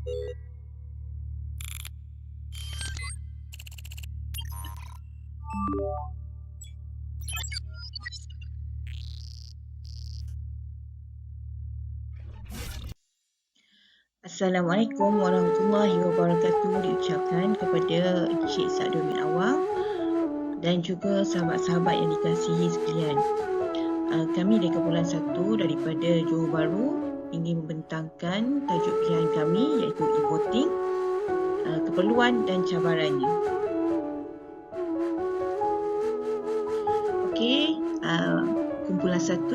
Assalamualaikum warahmatullahi wabarakatuh diucapkan kepada Encik Sadun bin Awang dan juga sahabat-sahabat yang dikasihi sekalian. Kami dari Kumpulan 1 daripada Johor Bahru ingin membentangkan tajuk pilihan kami iaitu e-voting, keperluan dan cabarannya. Okey, Kumpulan 1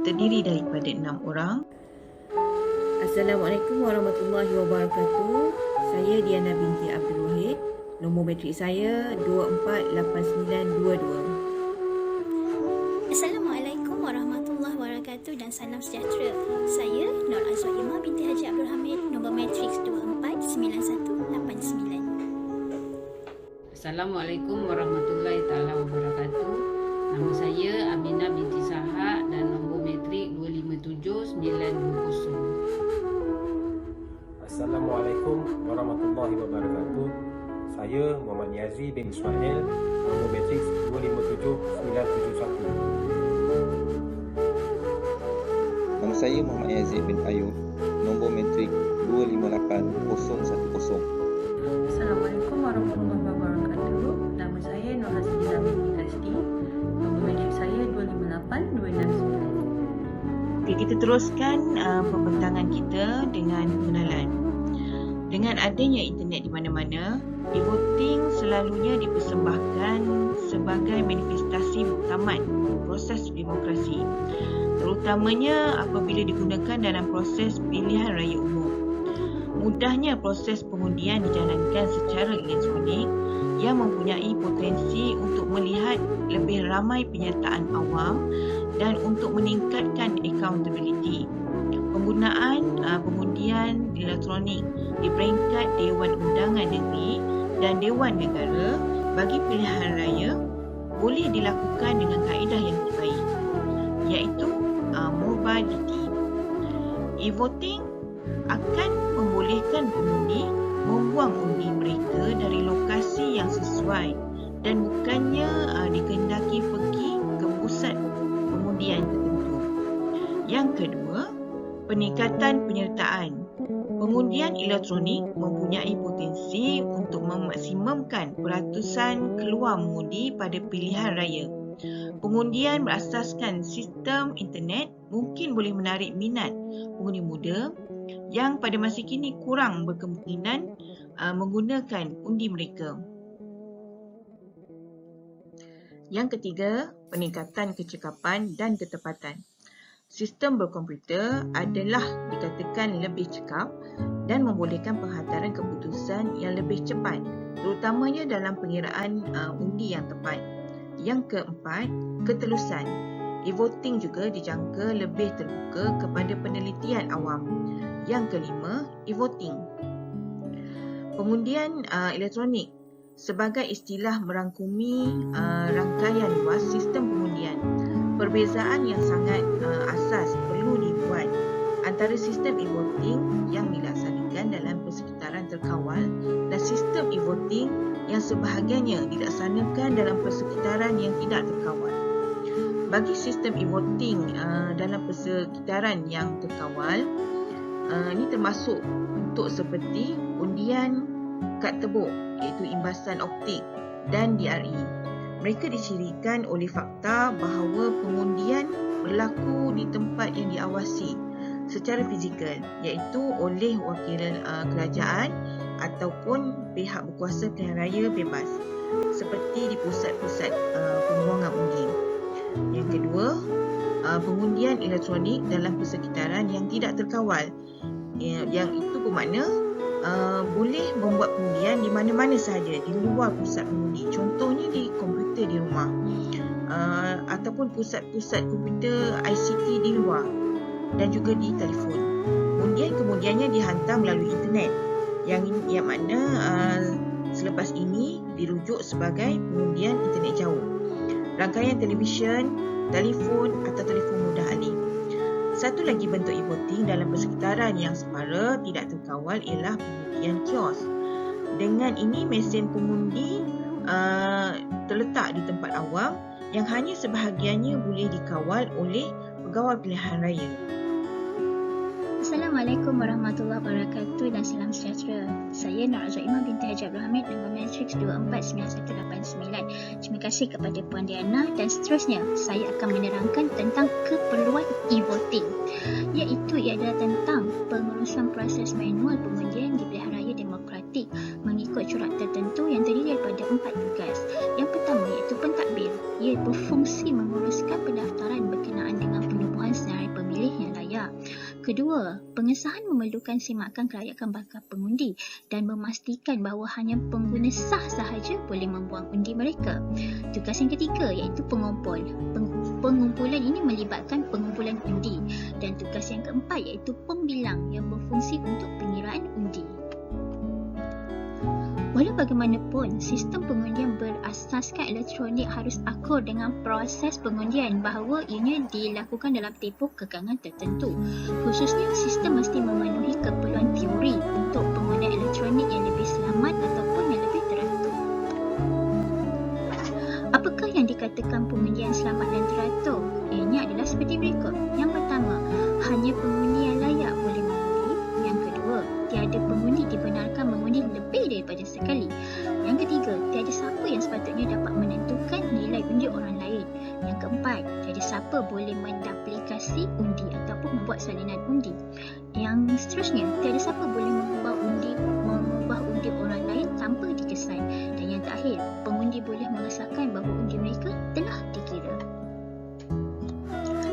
terdiri daripada 6 orang. Assalamualaikum warahmatullahi wabarakatuh. Saya Diana binti Abdul Wahid. Nombor matrik saya 248922. Assalamualaikum warahmatullahi wabarakatuh dan salam sejahtera. Saya Nur Azwar Imam binti Haji Abdul Hamid, nombor matriks 249189. Assalamualaikum warahmatullahi taala wabarakatuh. Nama saya Aminah binti Sahak dan nombor matrik 257920. Assalamualaikum warahmatullahi wabarakatuh. Saya Muhammad Niazi bin Ismail, nombor matriks 257910. Nama saya Muhammad Yazid bin Ayub, nombor matrik 258010. Assalamualaikum warahmatullahi wabarakatuh. Nama saya Nur Hasina binti Hasdi, nombor matrik saya 258269. Okey, kita teruskan pembentangan kita dengan pengenalan. Dengan adanya internet di mana-mana, e-voting selalunya dipersembahkan sebagai manifestasi muktamad proses demokrasi, terutamanya apabila digunakan dalam proses pilihan raya umum. Mudahnya proses pengundian dijalankan secara elektronik yang mempunyai potensi untuk melihat lebih ramai penyertaan awam dan untuk meningkatkan accountability. Penggunaan pengundian elektronik di peringkat Dewan Undangan Negeri dan Dewan Negara bagi pilihan raya boleh dilakukan dengan kaedah yang terbaik, iaitu mobility. E-voting akan membolehkan pengundi membuang undi mereka dari lokasi yang sesuai dan bukannya dikehendaki pergi ke pusat pengundian tertentu. Yang kedua, peningkatan penyertaan. Pengundian elektronik mempunyai potensi untuk memaksimumkan peratusan keluar mengundi pada pilihan raya. Pengundian berasaskan sistem internet mungkin boleh menarik minat pengundi muda yang pada masa kini kurang berkemungkinan menggunakan undi mereka. Yang ketiga, peningkatan kecekapan dan ketepatan. Sistem berkomputer adalah dikatakan lebih cekap dan membolehkan penghantaran keputusan yang lebih cepat, terutamanya dalam pengiraan undi yang tepat. Yang keempat, ketelusan. E-voting juga dijangka lebih terbuka kepada penelitian awam. Yang kelima, e-voting. Pengundian elektronik sebagai istilah merangkumi rangkaian luas sistem pengundian. Perbezaan yang sangat asas perlu dibuat antara sistem e-voting yang dilaksanakan dalam persekitaran terkawal dan sistem e-voting yang sebahagiannya dilaksanakan dalam persekitaran yang tidak terkawal. Bagi sistem e-voting dalam persekitaran yang terkawal, ini termasuk untuk seperti undian kad tebuk iaitu imbasan optik dan DRE. Mereka dicirikan oleh fakta bahawa pengundian berlaku di tempat yang diawasi secara fizikal, iaitu oleh wakil kerajaan ataupun pihak berkuasa pilihan raya bebas seperti di pusat-pusat pembuangan undi. Yang kedua, pengundian elektronik dalam persekitaran yang tidak terkawal. Yang itu bermakna boleh membuat pengundian di mana-mana sahaja di luar pusat pengundi. Contohnya di komputer di rumah ataupun pusat-pusat komputer ICT di luar dan juga di telefon. Undian kemudiannya dihantar melalui internet yang mana selepas ini dirujuk sebagai pengundian internet jauh. Rangkaian televisyen, telefon atau telefon mudah alih. Satu lagi bentuk e-voting dalam persekitaran yang separa tidak terkawal ialah pengundian kios. Dengan ini, mesin pengundi terletak di tempat awam yang hanya sebahagiannya boleh dikawal oleh pegawai pilihan raya. Assalamualaikum warahmatullahi wabarakatuh dan salam sejahtera. Saya Nur Azwaimah binti Haji Abdul Hamid, nombor matriks 249189. Terima kasih kepada Puan Diana dan seterusnya saya akan menerangkan tentang keperluan e-voting, iaitu ia adalah tentang pengurusan proses manual pengundian di pilihan raya demokratik mengikut corak tertentu yang terdiri daripada 4 tugas. Yang pertama iaitu pentadbir. Ia berfungsi menguruskan pendaftaran berkenaan dengan penubuhan senarai pemilih yang layak. Kedua, pengesahan memerlukan semakan kelayakan bakal pengundi dan memastikan bahawa hanya pengguna sah sahaja boleh membuang undi mereka. Tugas yang ketiga iaitu pengumpul. Pengumpulan ini melibatkan pengumpulan undi. Dan tugas yang keempat iaitu pembilang yang berfungsi untuk pengiraan undi. Walau bagaimanapun, sistem pengundian berasaskan elektronik harus akur dengan proses pengundian bahawa ianya dilakukan dalam tempoh kekangan tertentu. Khususnya, sistem mesti memenuhi keperluan teori untuk pengundian elektronik yang lebih selamat ataupun yang lebih teratur. Apakah yang dikatakan pengundian selamat dan teratur? Ianya adalah seperti berikut. Yang pertama, hanya pengundi yang layak boleh mengundi. Yang kedua, tiada pengundi dibenarkan mengundi lebih daripada sekali. Yang ketiga, tiada siapa yang sepatutnya dapat menentukan nilai undi orang lain. Yang keempat, tiada siapa boleh menduplikasi undi ataupun membuat salinan undi. Yang seterusnya, tiada siapa boleh mengubah undi orang lain tanpa dikesan. Dan yang terakhir, pengundi boleh mengesahkan bahawa undi mereka telah dikira.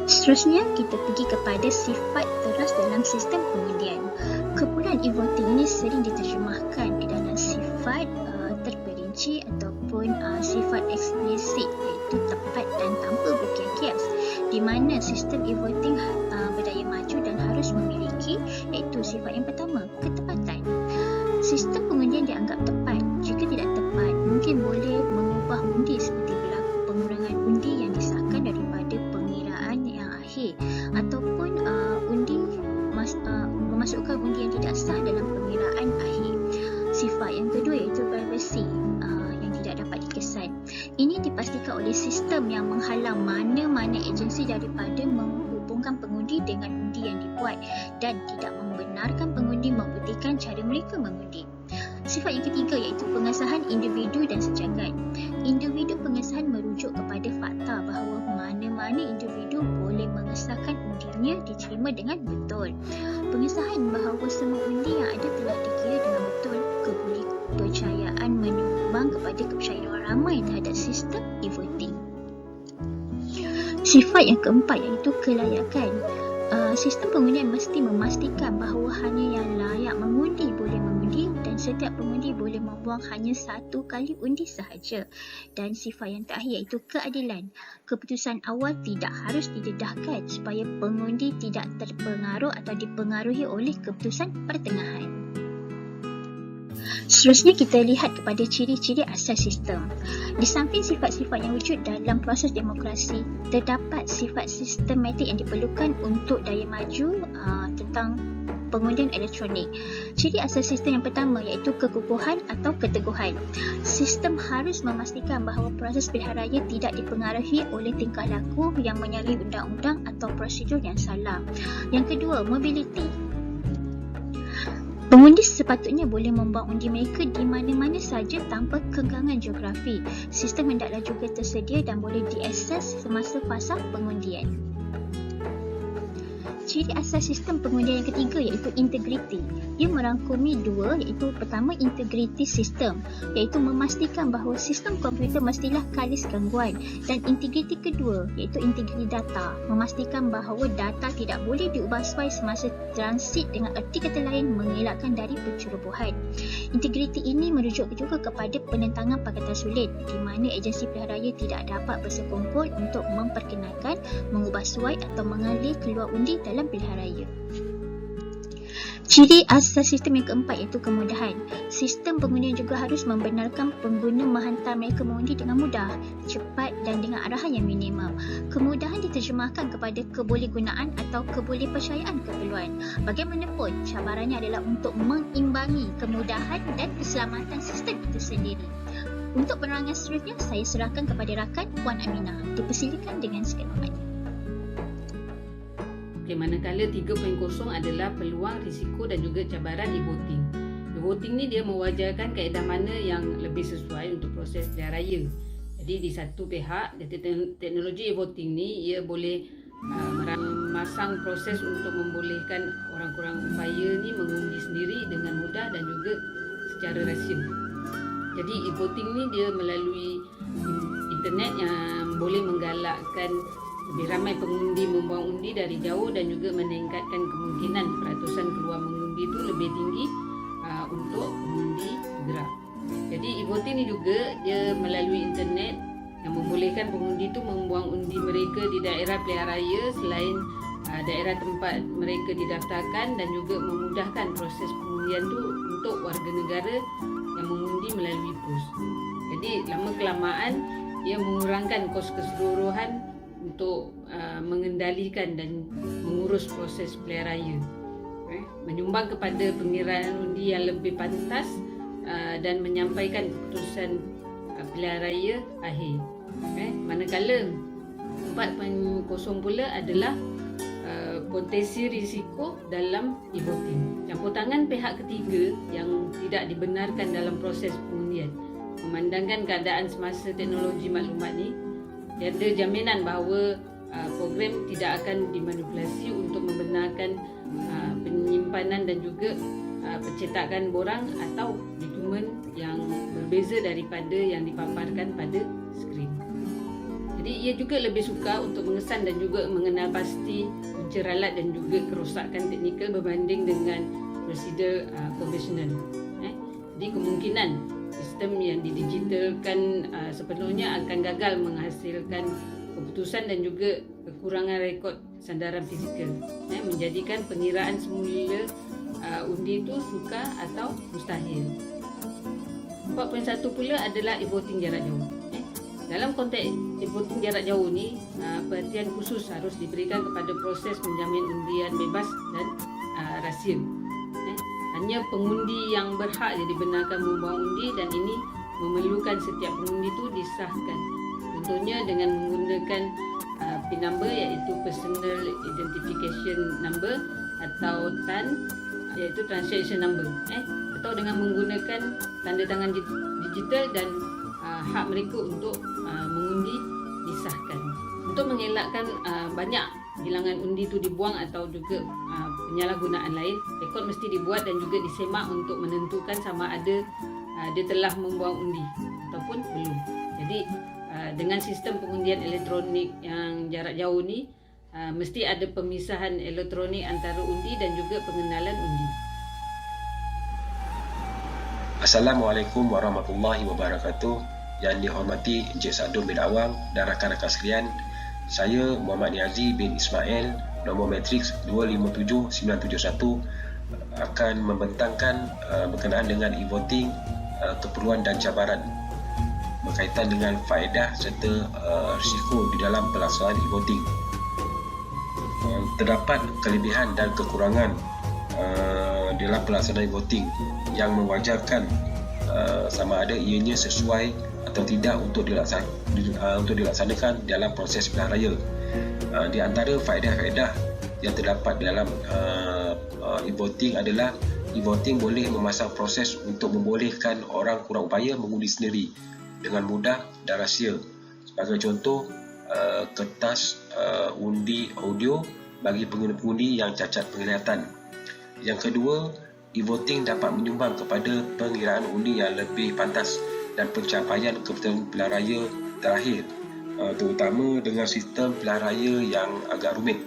Seterusnya, kita pergi kepada sifat teras dalam sistem pengundian. Keperluan e-voting ini sering diterjemahkan ke dalam sifat terperinci ataupun sifat eksplisit, iaitu tepat dan tanpa bukian kias, di mana sistem e-voting berdaya maju dan harus memiliki, iaitu sifat yang pertama, ketepatan. Sistem pengundian dianggap tepat. Jika tidak tepat, mungkin boleh mengubah undi seperti berlaku pengurangan undi yang disahkan daripada pengiraan yang akhir ataupun memasukkan undi yang tidak sah dalam pengiraan akhir. Sifat yang kedua iaitu privacy yang tidak dapat dikesan. Ini dipastikan oleh sistem yang menghalang mana-mana agensi daripada menghubungkan pengundi dengan undi yang dibuat dan tidak membenarkan pengundi membuktikan cara mereka mengundi. Sifat yang ketiga iaitu pengesahan individu dan sejagat. Individu pengesahan merujuk kepada fakta bahawa mana-mana individu boleh mengesahkan undinya diterima dengan betul. Pengesahan bahawa semua undi yang ada telah dikira dengan betul. Kepercayaan menyumbang kepada kepercayaan orang ramai terhadap sistem e-voting. Sifat yang keempat iaitu kelayakan. Sistem pengundian mesti memastikan bahawa hanya yang layak mengundi boleh mengundi dan setiap pengundi boleh membuang hanya satu kali undi sahaja. Dan sifat yang terakhir iaitu keadilan. Keputusan awal tidak harus didedahkan supaya pengundi tidak terpengaruh atau dipengaruhi oleh keputusan pertengahan. Seterusnya kita lihat kepada ciri-ciri asas sistem. Di samping sifat-sifat yang wujud dalam proses demokrasi, terdapat sifat sistematik yang diperlukan untuk daya maju tentang pengundian elektronik. Ciri asas sistem yang pertama iaitu kekukuhan atau keteguhan. Sistem harus memastikan bahawa proses pilihan raya tidak dipengaruhi oleh tingkah laku yang menyalahi undang-undang atau prosedur yang salah. Yang kedua, mobility. Pengundi sepatutnya boleh membuang undi mereka di mana-mana saja tanpa kekangan geografi. Sistem hendaklah juga tersedia dan boleh diakses semasa fasa pengundian. Ciri asas sistem pengundian yang ketiga iaitu integriti. Ia merangkumi dua, iaitu pertama integriti sistem, iaitu memastikan bahawa sistem komputer mestilah kalis gangguan, dan integriti kedua iaitu integriti data, memastikan bahawa data tidak boleh diubah sesuai semasa transit, dengan erti kata lain mengelakkan dari pencerobohan. Integriti ini merujuk juga kepada penentangan pakatan sulit, di mana agensi pilihan raya tidak dapat bersekongkol untuk memperkenalkan, mengubah suai atau mengalir keluar undi dalam pilihan raya. Ciri asas sistem yang keempat iaitu kemudahan. Sistem pengundian juga harus membenarkan pengguna menghantar mereka mengundi dengan mudah, cepat dan dengan arahan yang minimal. Kemudahan diterjemahkan kepada kebolehgunaan atau kebolehpercayaan keperluan. Bagaimanapun, cabarannya adalah untuk mengimbangi kemudahan dan keselamatan sistem itu sendiri. Untuk penerangan seterusnya, saya serahkan kepada rakan Puan Aminah. Dipersilakan dengan sekenanya. Manakala 3.0 adalah peluang, risiko dan juga cabaran e-voting. E-voting ni dia mewajarkan kaedah mana yang lebih sesuai untuk proses pilihan raya. Jadi di satu pihak, teknologi e-voting ni ia boleh memasang proses untuk membolehkan orang kurang upaya ni mengundi sendiri dengan mudah dan juga secara rahsia. Jadi e-voting ni dia melalui internet yang boleh menggalakkan lebih ramai pengundi membuang undi dari jauh dan juga meningkatkan kemungkinan peratusan peluang mengundi itu lebih tinggi untuk mengundi gerak. Jadi e-voting ni juga dia melalui internet yang membolehkan pengundi itu membuang undi mereka di daerah pilihan raya selain daerah tempat mereka didaftarkan dan juga memudahkan proses pengundian itu untuk warga negara yang mengundi melalui pos. Jadi lama kelamaan ia mengurangkan kos keseluruhan untuk mengendalikan dan mengurus proses pilihan raya, menyumbang kepada pengiraan undi yang lebih pantas dan menyampaikan keputusan pilihan raya akhir. Manakala 4.0 pula adalah potensi risiko dalam e-voting. Campur tangan pihak ketiga yang tidak dibenarkan dalam proses pengundian. Memandangkan keadaan semasa teknologi maklumat ni, ada jaminan bahawa program tidak akan dimanipulasi untuk membenarkan penyimpanan dan juga pencetakan borang atau dokumen yang berbeza daripada yang dipaparkan pada skrin. Jadi ia juga lebih suka untuk mengesan dan juga mengenal pasti punca ralat dan juga kerosakan teknikal berbanding dengan prosedur konvensional. Jadi kemungkinan sistem yang didigitalkan sepenuhnya akan gagal menghasilkan keputusan dan juga kekurangan rekod sandaran fizikal, menjadikan pengiraan semula undi itu sukar atau mustahil. 4.1 pula adalah e-voting jarak jauh. Dalam konteks e-voting jarak jauh ni, perhatian khusus harus diberikan kepada proses menjamin undian bebas dan rahsia. Hanya pengundi yang berhak yang dibenarkan membuang undi dan ini memerlukan setiap pengundi itu disahkan. Contohnya dengan menggunakan PIN number iaitu Personal Identification Number atau TAN iaitu Transaction Number atau dengan menggunakan tanda tangan digital dan hak mereka untuk mengundi disahkan. Untuk mengelakkan banyak hilangan undi itu dibuang atau juga penyalahgunaan lain, rekod mesti dibuat dan juga disemak untuk menentukan sama ada dia telah membuang undi ataupun belum. Jadi dengan sistem pengundian elektronik yang jarak jauh ni mesti ada pemisahan elektronik antara undi dan juga pengenalan undi. Assalamualaikum warahmatullahi wabarakatuh. Yang dihormati Encik Sadun bin Awang dan rakan-rakan sekalian, saya Muhammad Niazi bin Ismail, nombor matriks 257971 akan membentangkan berkenaan dengan e-voting, keperluan dan cabaran berkaitan dengan faedah serta risiko di dalam pelaksanaan e-voting. Terdapat kelebihan dan kekurangan dalam pelaksanaan e-voting yang mewajarkan sama ada ianya sesuai atau tidak untuk dilaksanakan dalam proses pilihan raya. Di antara faedah-faedah yang terdapat dalam e-voting adalah e-voting boleh memasang proses untuk membolehkan orang kurang upaya mengundi sendiri dengan mudah dan rahsia. Sebagai contoh, kertas undi audio bagi pengguna-pengundi yang cacat penglihatan. Yang kedua, e-voting dapat menyumbang kepada pengiraan undi yang lebih pantas dan pencapaian keputusan pilihan raya terakhir, terutama dengan sistem pilihan raya yang agak rumit.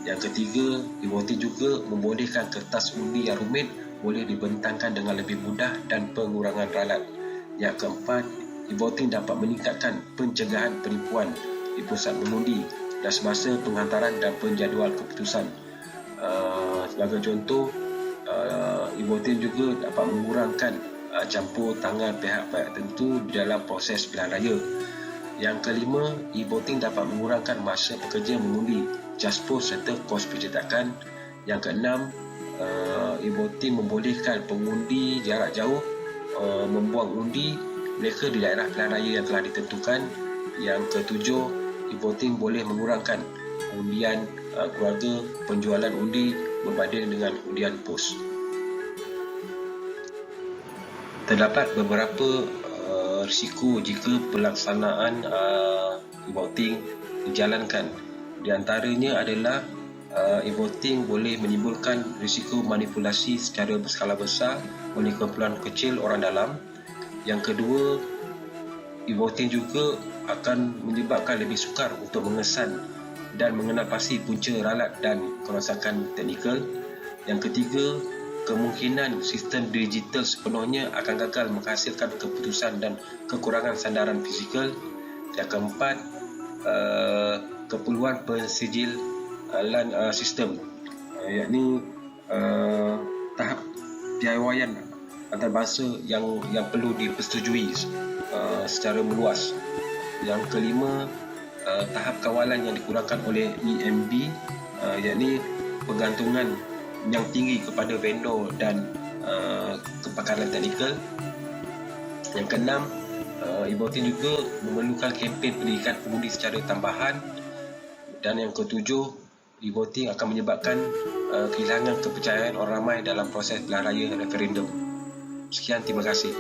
Yang ketiga, e-voting juga membolehkan kertas undi yang rumit boleh dibentangkan dengan lebih mudah dan pengurangan ralat. Yang keempat, e-voting dapat meningkatkan pencegahan penipuan di pusat mengundi dan semasa penghantaran dan penjadual keputusan. Sebagai contoh, e-voting juga dapat mengurangkan campur tangan pihak-pihak tertentu di dalam proses pilihan raya. Yang kelima, e-voting dapat mengurangkan masa pekerja mengundi, just post serta kos pencetakan. Yang keenam, e-voting membolehkan pengundi jarak jauh membuang undi mereka di daerah pilihan raya yang telah ditentukan. Yang ketujuh, e-voting boleh mengurangkan undian keluarga, penjualan undi berbanding dengan undian pos. Terdapat beberapa risiko jika pelaksanaan e-voting dijalankan. Di antaranya adalah e-voting boleh menimbulkan risiko manipulasi secara berskala besar oleh kumpulan kecil orang dalam. Yang kedua, e-voting juga akan menyebabkan lebih sukar untuk mengesan dan mengenal pasti punca ralat dan kerosakan teknikal. Yang ketiga, kemungkinan sistem digital sepenuhnya akan gagal menghasilkan keputusan dan kekurangan sandaran fizikal. Yang keempat, keperluan pensijilan sistem, yakni tahap piawaian antarabangsa yang perlu dipersetujui secara meluas. Yang kelima, tahap kawalan yang dikurangkan oleh EMB, yakni pergantungan yang tinggi kepada vendor dan kepakaran teknikal. Yang keenam, e-voting juga memerlukan kempen pendidikan pengundi secara tambahan. Dan yang ketujuh, e-voting akan menyebabkan kehilangan kepercayaan orang ramai dalam proses pilihan raya referendum. Sekian, terima kasih.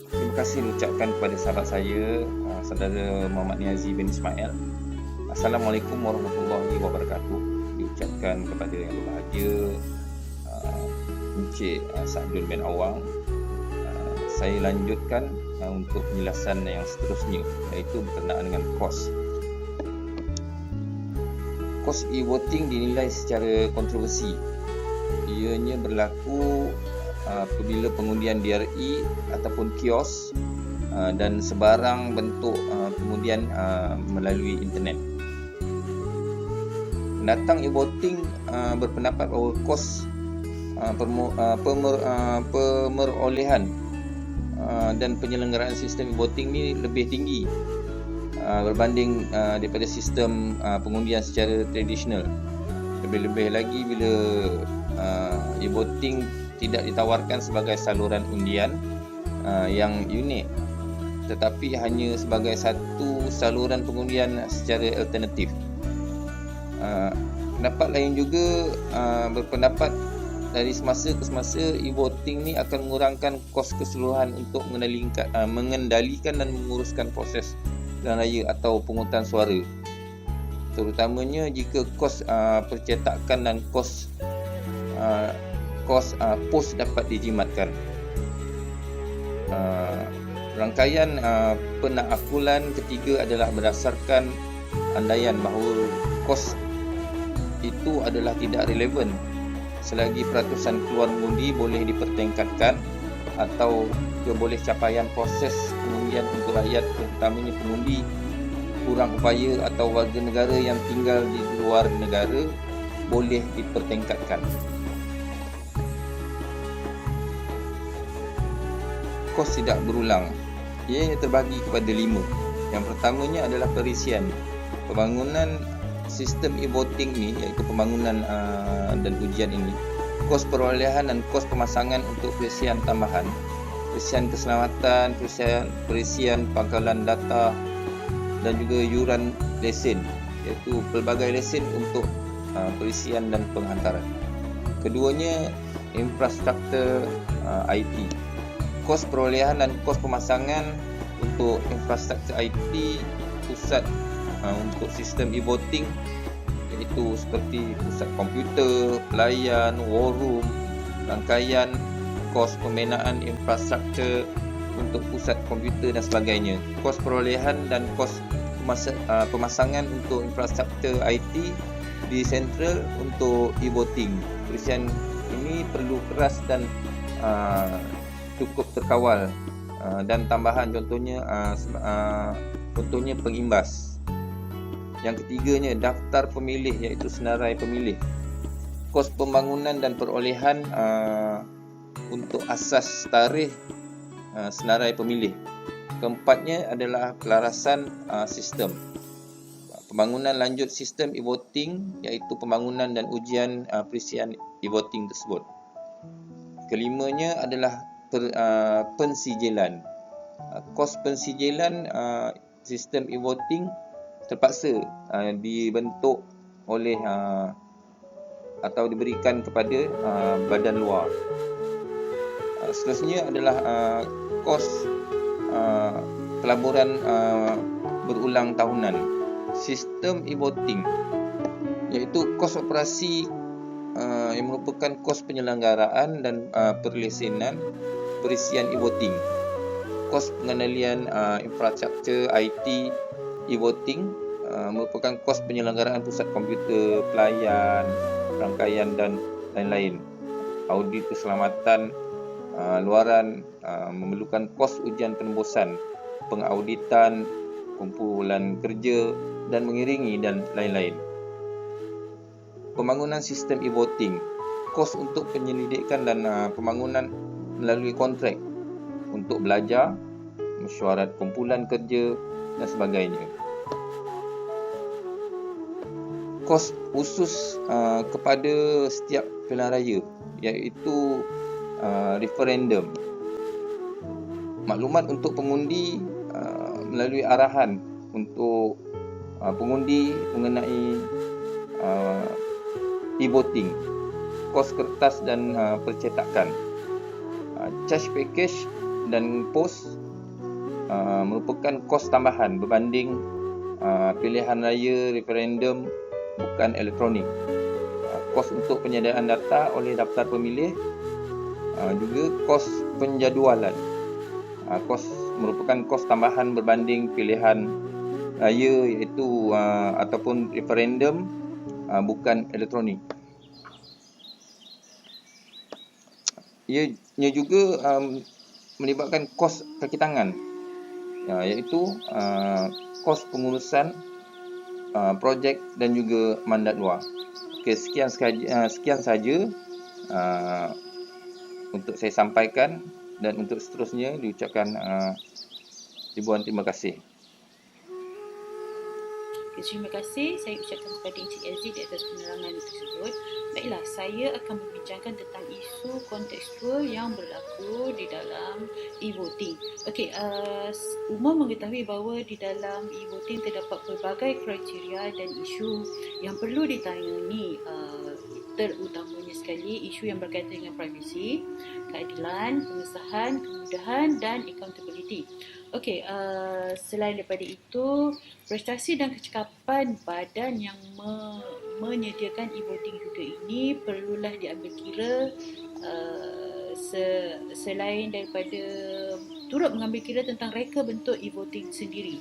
Terima kasih diucapkan kepada sahabat saya, saudara Muhammad Niazi bin Ismail. Assalamualaikum warahmatullahi wabarakatuh. Diucapkan kepada yang berbahagia Encik Sa'dun bin Awang. Saya lanjutkan untuk penjelasan yang seterusnya, iaitu berkenaan dengan kos. Kos e-voting dinilai secara kontroversi. Ianya berlaku apabila pengundian DRE ataupun kios dan sebarang bentuk pengundian melalui internet. Pendatang e-voting berpendapat bahawa kos pemerolehan dan penyelenggaraan sistem e-voting ni lebih tinggi berbanding daripada sistem pengundian secara tradisional. Lebih-lebih lagi bila e-voting tidak ditawarkan sebagai saluran undian yang unik, tetapi hanya sebagai satu saluran pengundian secara alternatif. Pendapat lain juga berpendapat dari semasa ke semasa e-voting ni akan mengurangkan kos keseluruhan untuk mengendalikan dan menguruskan proses pilihan raya atau pungutan suara, terutamanya jika kos percetakan dan kos pos dapat dijimatkan. Rangkaian penaklukan ketiga adalah berdasarkan andaian bahawa kos itu adalah tidak relevan selagi peratusan keluar mengundi boleh dipertingkatkan atau keboleh capaian proses pengundian untuk rakyat, terutamanya pengundi kurang upaya atau warga negara yang tinggal di luar negara boleh dipertingkatkan. Kos tidak berulang. Ia terbagi kepada 5. Yang pertamanya adalah perisian. Pembangunan sistem e-voting ni, iaitu pembangunan dan ujian ini, kos perolehan dan kos pemasangan untuk perisian tambahan, perisian keselamatan, perisian pangkalan data dan juga yuran lesen, iaitu pelbagai lesen untuk perisian dan penghantaran. Keduanya, infrastruktur IT. Kos perolehan dan kos pemasangan untuk infrastruktur IT pusat untuk sistem e-voting, iaitu seperti pusat komputer, pelayan, war room, rangkaian kos pembinaan infrastruktur untuk pusat komputer dan sebagainya. Kos perolehan dan kos pemasangan untuk infrastruktur IT di sentral untuk e-voting. Perisian ini perlu keras dan cukup terkawal, dan tambahan contohnya pengimbas. Yang ketiganya, daftar pemilih iaitu senarai pemilih. Kos pembangunan dan perolehan untuk asas tarikh senarai pemilih. Keempatnya adalah kelarasan sistem. Pembangunan lanjut sistem e-voting iaitu pembangunan dan ujian perisian e-voting tersebut. Kelimanya adalah pensijilan. Kos pensijilan sistem e-voting terpaksa dibentuk oleh atau diberikan kepada badan luar. Seterusnya adalah kos pelaburan berulang tahunan. Sistem e-voting iaitu kos operasi yang merupakan kos penyelenggaraan dan perlesenan perisian e-voting. Kos pengendalian infrastruktur IT e-voting merupakan kos penyelenggaraan pusat komputer, pelayan, rangkaian dan lain-lain. Audit keselamatan luaran memerlukan kos ujian penembusan, pengauditan, kumpulan kerja dan mengiringi dan lain-lain. Pembangunan sistem e-voting, kos untuk penyelidikan dan pembangunan melalui kontrak untuk belajar, mesyuarat kumpulan kerja dan sebagainya. Kos khusus kepada setiap pilihan raya iaitu referendum. Maklumat untuk pengundi melalui arahan untuk pengundi mengenai e-voting, kos kertas dan percetakan. Charge package dan pos merupakan kos tambahan berbanding pilihan raya referendum bukan elektronik. Kos untuk penyediaan data oleh daftar pemilih, juga kos penjadualan. Kos merupakan kos tambahan berbanding pilihan raya iaitu ataupun referendum bukan elektronik. Ia juga melibatkan kos kaki tangan, iaitu kos pengurusan projek dan juga mandat luar. Okey, sekian saja untuk saya sampaikan, dan untuk seterusnya diucapkan ribuan terima kasih. Terima kasih saya ucapkan kepada Encik Aziz di atas penerangan tersebut. Baiklah, saya akan membincangkan tentang isu kontekstual yang berlaku di dalam e-voting. Okey, umum mengetahui bahawa di dalam e-voting terdapat pelbagai kriteria dan isu yang perlu ditangani, terutamanya sekali isu yang berkaitan dengan privasi, keadilan, pengesahan, kemudahan dan accountability. Okey, selain daripada itu, prestasi dan kecekapan badan yang menyediakan e-voting juga ini perlulah diambil kira, selain daripada turut mengambil kira tentang reka bentuk e-voting sendiri.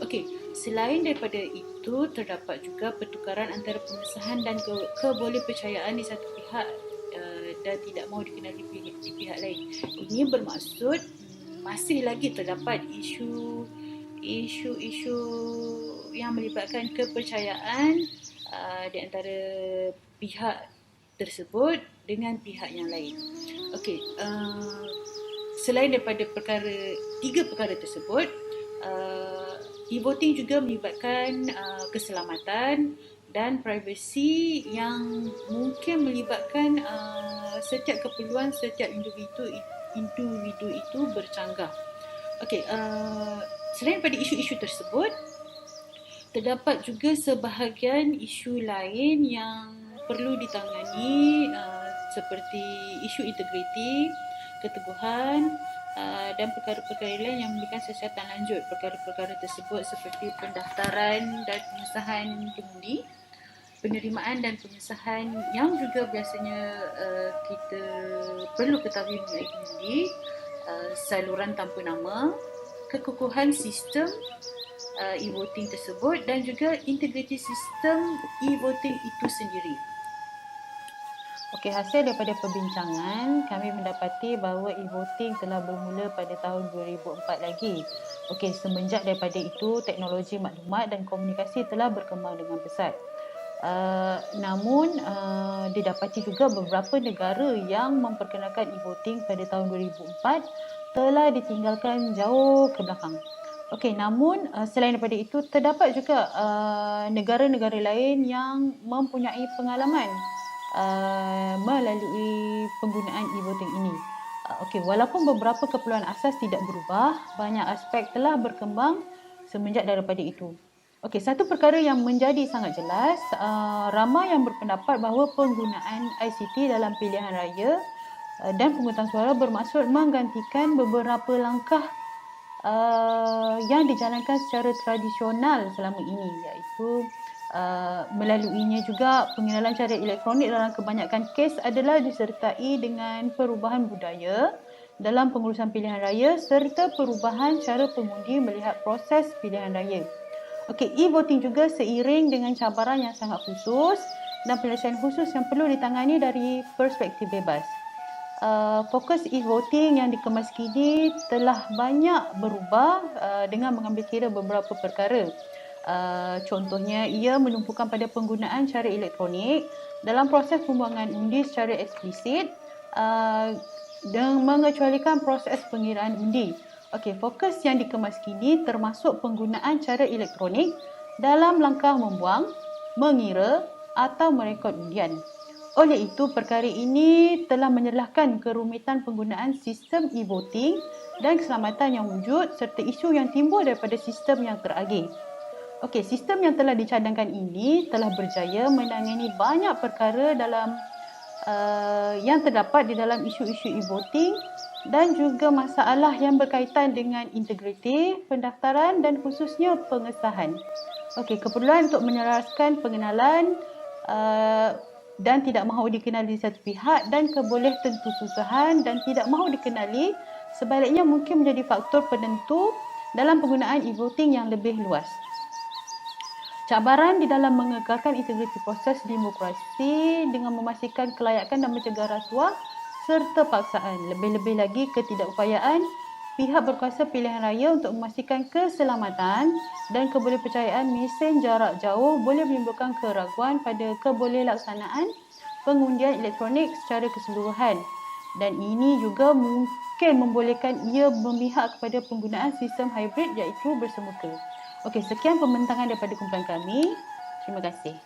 Okey, selain daripada itu, terdapat juga pertukaran antara pengesahan dan kebolehpercayaan di satu pihak dan tidak mahu dikenali di pihak lain. Ini bermaksud masih lagi terdapat isu yang melibatkan kepercayaan di antara pihak tersebut dengan pihak yang lain. Okey, selain daripada tiga perkara tersebut, e-voting juga melibatkan keselamatan dan privasi yang mungkin melibatkan setiap keperluan setiap individu itu bercanggah. Okey, selain daripada isu-isu tersebut, terdapat juga sebahagian isu lain yang perlu ditangani, seperti isu integriti, keteguhan dan perkara-perkara lain yang memberikan siasatan lanjut. Perkara-perkara tersebut seperti pendaftaran dan pengesahan pengundi, penerimaan dan pengesahan yang juga biasanya kita perlu ketahui mengenai pengundi, saluran tanpa nama, kekukuhan sistem e-voting tersebut dan juga integriti sistem e-voting itu sendiri. Okey, hasil daripada perbincangan, kami mendapati bahawa e-voting telah bermula pada tahun 2004 lagi. Okey, semenjak daripada itu, teknologi maklumat dan komunikasi telah berkembang dengan pesat. Namun, didapati juga beberapa negara yang memperkenalkan e-voting pada tahun 2004 telah ditinggalkan jauh ke belakang. Okey, namun selain daripada itu, terdapat juga negara-negara lain yang mempunyai pengalaman melalui penggunaan e-voting ini. Okey, walaupun beberapa keperluan asas tidak berubah, banyak aspek telah berkembang semenjak daripada itu. Okey, satu perkara yang menjadi sangat jelas, ramai yang berpendapat bahawa penggunaan ICT dalam pilihan raya dan pemungutan suara bermaksud menggantikan beberapa langkah yang dijalankan secara tradisional selama ini, iaitu melaluinya juga pengenalan cara elektronik dalam kebanyakan kes adalah disertai dengan perubahan budaya dalam pengurusan pilihan raya serta perubahan cara pengundi melihat proses pilihan raya. Okey, e-voting juga seiring dengan cabaran yang sangat khusus dan penyelesaian khusus yang perlu ditangani dari perspektif bebas. Fokus e-voting yang dikemas kini telah banyak berubah dengan mengambil kira beberapa perkara. Contohnya, ia menumpukan pada penggunaan cara elektronik dalam proses pembuangan undi secara eksplisit dan mengecualikan proses pengiraan undi. Okey, fokus yang dikemas kini termasuk penggunaan cara elektronik dalam langkah membuang, mengira atau merekod undian. Oleh itu, perkara ini telah menyerlahkan kerumitan penggunaan sistem e-voting dan keselamatan yang wujud serta isu yang timbul daripada sistem yang teragih. Okey, sistem yang telah dicadangkan ini telah berjaya menangani banyak perkara dalam yang terdapat di dalam isu-isu e-voting dan juga masalah yang berkaitan dengan integriti, pendaftaran dan khususnya pengesahan. Okey, keperluan untuk menyelaraskan pengenalan dan tidak mahu dikenali satu pihak dan keboleh tentu susahan dan tidak mahu dikenali sebaliknya mungkin menjadi faktor penentu dalam penggunaan e-voting yang lebih luas. Cabaran di dalam mengekalkan integriti proses demokrasi dengan memastikan kelayakan dan mencegah rasuah serta paksaan. Lebih-lebih lagi ketidakupayaan pihak berkuasa pilihan raya untuk memastikan keselamatan dan kebolehpercayaan mesin jarak jauh boleh menimbulkan keraguan pada kebolehkelaksanaan pengundian elektronik secara keseluruhan. Dan ini juga mungkin membolehkan ia memihak kepada penggunaan sistem hybrid iaitu bersemuka. Okey, sekian pembentangan daripada kumpulan kami. Terima kasih.